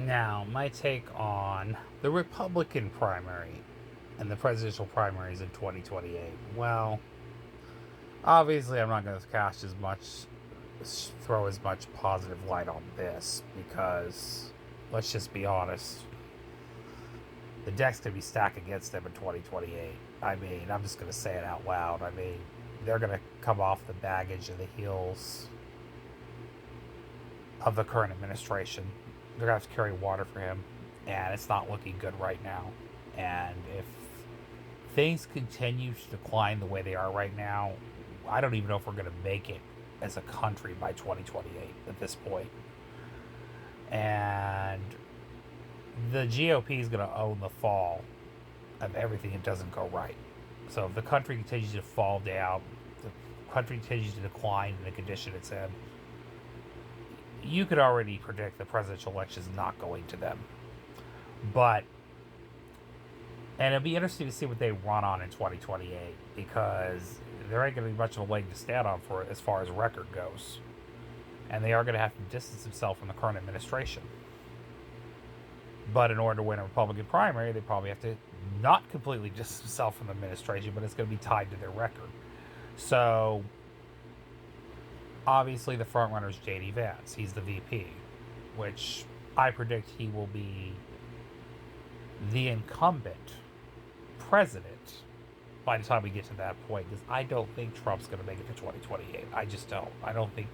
Now, my take on the Republican primary and the presidential primaries in 2028. Well, obviously, I'm not going to throw as much positive light on this because, let's just be honest, the deck's going to be stacked against them in 2028. I mean, I'm just going to say it out loud. I mean, they're going to come off the baggage of the heels of the current administration. They're going to have to carry water for him, and it's not looking good right now. And if things continue to decline the way they are right now, I don't even know if we're going to make it as a country by 2028 at this point. And the GOP is going to own the fall of everything that doesn't go right. So if the country continues to fall down, the country continues to decline in the condition it's in, you could already predict the presidential election is not going to them. But, and it'll be interesting to see what they run on in 2028 because there ain't going to be much of a leg to stand on for it as far as record goes. And they are going to have to distance themselves from the current administration. But in order to win a Republican primary, they probably have to not completely distance themselves from the administration, but it's going to be tied to their record. So, obviously, the front runner is J.D. Vance. He's the VP, which I predict he will be the incumbent president by the time we get to that point, because I don't think Trump's going to make it to 2028. I just don't. I don't think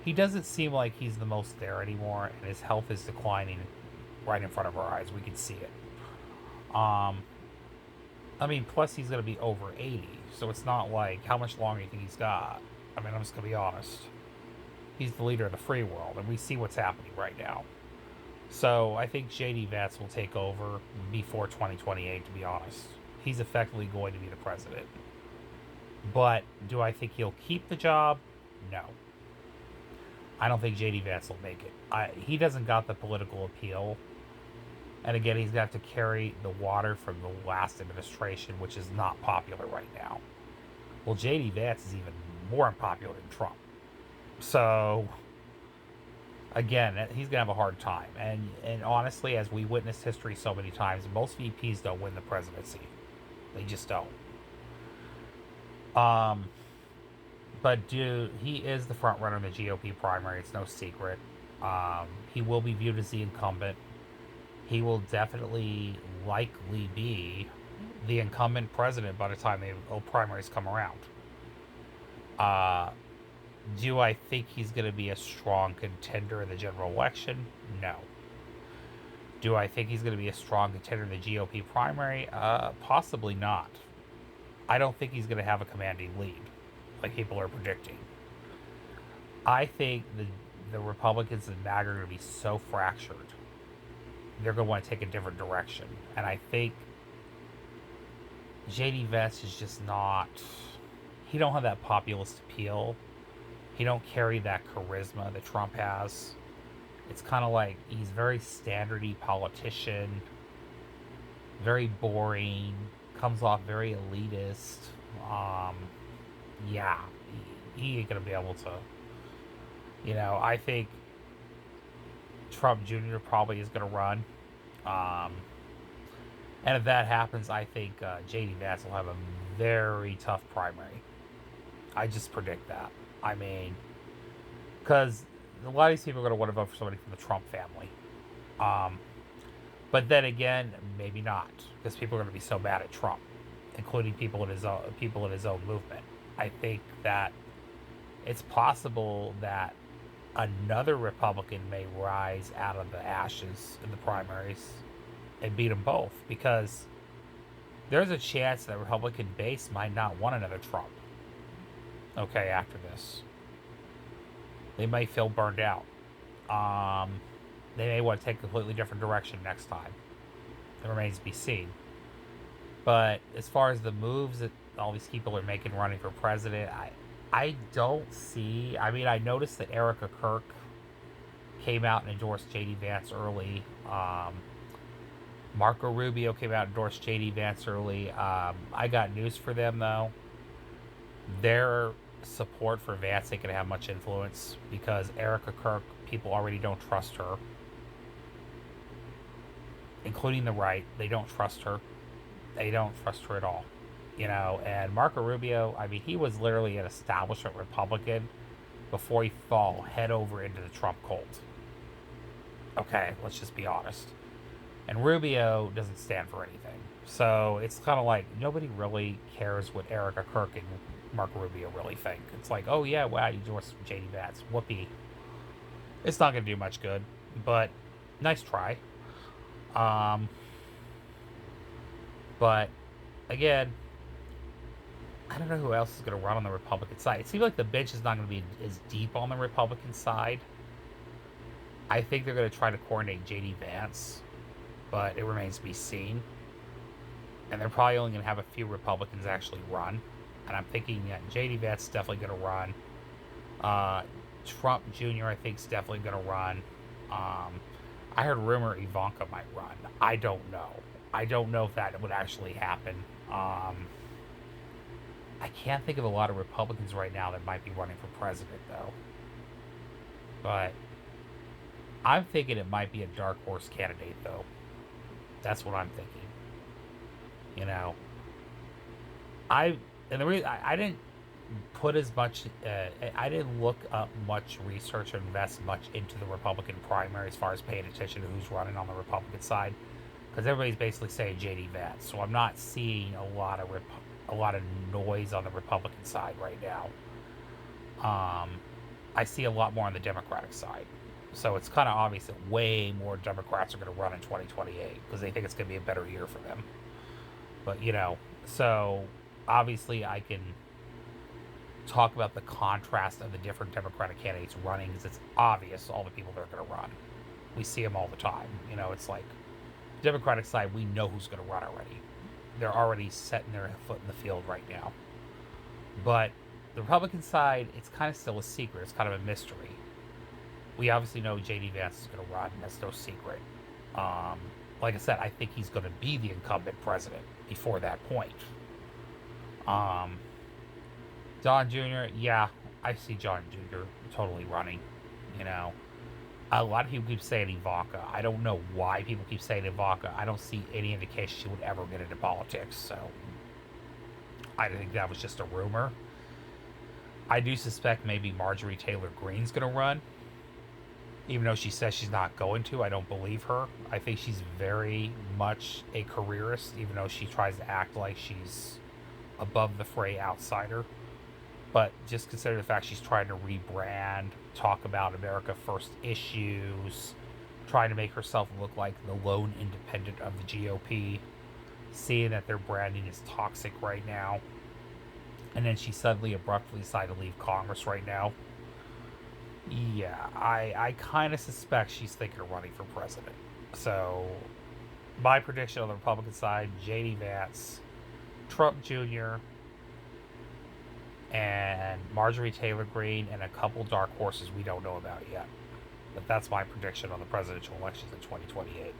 he doesn't seem like he's the most there anymore, and his health is declining right in front of our eyes. We can see it. I mean, plus he's going to be over 80, so it's not like how much longer do you think he's got? I mean, I'm just going to be honest. He's the leader of the free world, and we see what's happening right now. So I think J.D. Vance will take over before 2028, to be honest. He's effectively going to be the president. But do I think he'll keep the job? No. I don't think J.D. Vance will make it. He doesn't got the political appeal. And again, he's going to have to carry the water from the last administration, which is not popular right now. Well, J.D. Vance is even more unpopular than Trump. So, again, he's going to have a hard time. And honestly, as we witnessed history so many times, most VPs don't win the presidency. They just don't. But he is the front runner in the GOP primary. It's no secret. He will be viewed as the incumbent. He will definitely likely be the incumbent president by the time the primaries come around. Do I think he's going to be a strong contender in the general election? No. Do I think he's going to be a strong contender in the GOP primary? Possibly not. I don't think he's going to have a commanding lead like people are predicting. I think the Republicans and MAGA are going to be so fractured. They're going to want to take a different direction. And I think J.D. Vance is just not... He don't have that populist appeal. He don't carry that charisma that Trump has. It's kind of like he's very standardy politician, very boring, comes off very elitist. Yeah, he ain't gonna be able to. I think Trump Jr. probably is gonna run, and if that happens, I think J.D. Vance will have a very tough primary. I just predict that. I mean, because a lot of these people are going to want to vote for somebody from the Trump family. But then again, maybe not, because people are going to be so mad at Trump, including people in his own movement. I think that it's possible that another Republican may rise out of the ashes in the primaries and beat them both, because there's a chance that Republican base might not want another Trump. Okay, after this. They may feel burned out. They may want to take a completely different direction next time. It remains to be seen. But as far as the moves that all these people are making running for president, I don't see... I mean, I noticed that Erica Kirk came out and endorsed J.D. Vance early. Marco Rubio came out and endorsed J.D. Vance early. I got news for them, though. Their support for Vance ain't going to have much influence because Erica Kirk, people already don't trust her. including the right. They don't trust her. They don't trust her at all. And Marco Rubio, I mean, he was literally an establishment Republican before he fall head over into the Trump cult. Okay, let's just be honest. And Rubio doesn't stand for anything. So it's kind of like nobody really cares what Erica Kirk and Marco Rubio really think. It's like, oh yeah, wow, you endorsed JD Vance. Whoopee. It's not going to do much good, but nice try. Um, but again, I don't know who else is going to run on the Republican side. It seems like the bench is not going to be as deep on the Republican side. I think they're going to try to coordinate JD Vance, but it remains to be seen. And they're probably only going to have a few Republicans actually run. And I'm thinking that JD Vance is definitely going to run. Trump Jr. I think is definitely going to run. I heard rumor Ivanka might run. I don't know. I don't know if that would actually happen. I can't think of a lot of Republicans right now that might be running for president, though. But I'm thinking it might be a dark horse candidate, though. That's what I'm thinking. You know, I and the reason I didn't put as much, I didn't look up much research or invest much into the Republican primary as far as paying attention to who's running on the Republican side, because everybody's basically saying JD Vance. So I'm not seeing a lot of noise on the Republican side right now. I see a lot more on the Democratic side. So it's kind of obvious that way more Democrats are going to run in 2028 because they think it's going to be a better year for them. But, so obviously I can talk about the contrast of the different Democratic candidates running because it's obvious all the people that are going to run. We see them all the time. It's like the Democratic side, we know who's going to run already. They're already setting their foot in the field right now. But the Republican side, it's kind of still a secret. It's kind of a mystery. We obviously know JD Vance is going to run. That's no secret. Like I said, I think he's going to be the incumbent president before that point. John Jr., yeah, I see John Jr. totally running. A lot of people keep saying Ivanka. I don't know why people keep saying Ivanka. I don't see any indication she would ever get into politics. So I think that was just a rumor. I do suspect maybe Marjorie Taylor Greene's going to run. Even though she says she's not going to, I don't believe her. I think she's very much a careerist, even though she tries to act like she's above the fray outsider. But just consider the fact she's trying to rebrand, talk about America First issues, trying to make herself look like the lone independent of the GOP, seeing that their branding is toxic right now. And then she suddenly abruptly decided to leave Congress right now. Yeah, I kind of suspect she's thinking of running for president. So, my prediction on the Republican side, J.D. Vance, Trump Jr., and Marjorie Taylor Greene, and a couple dark horses we don't know about yet. But that's my prediction on the presidential elections in 2028.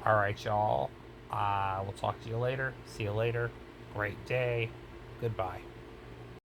All right, y'all. We'll talk to you later. See you later. Great day. Goodbye.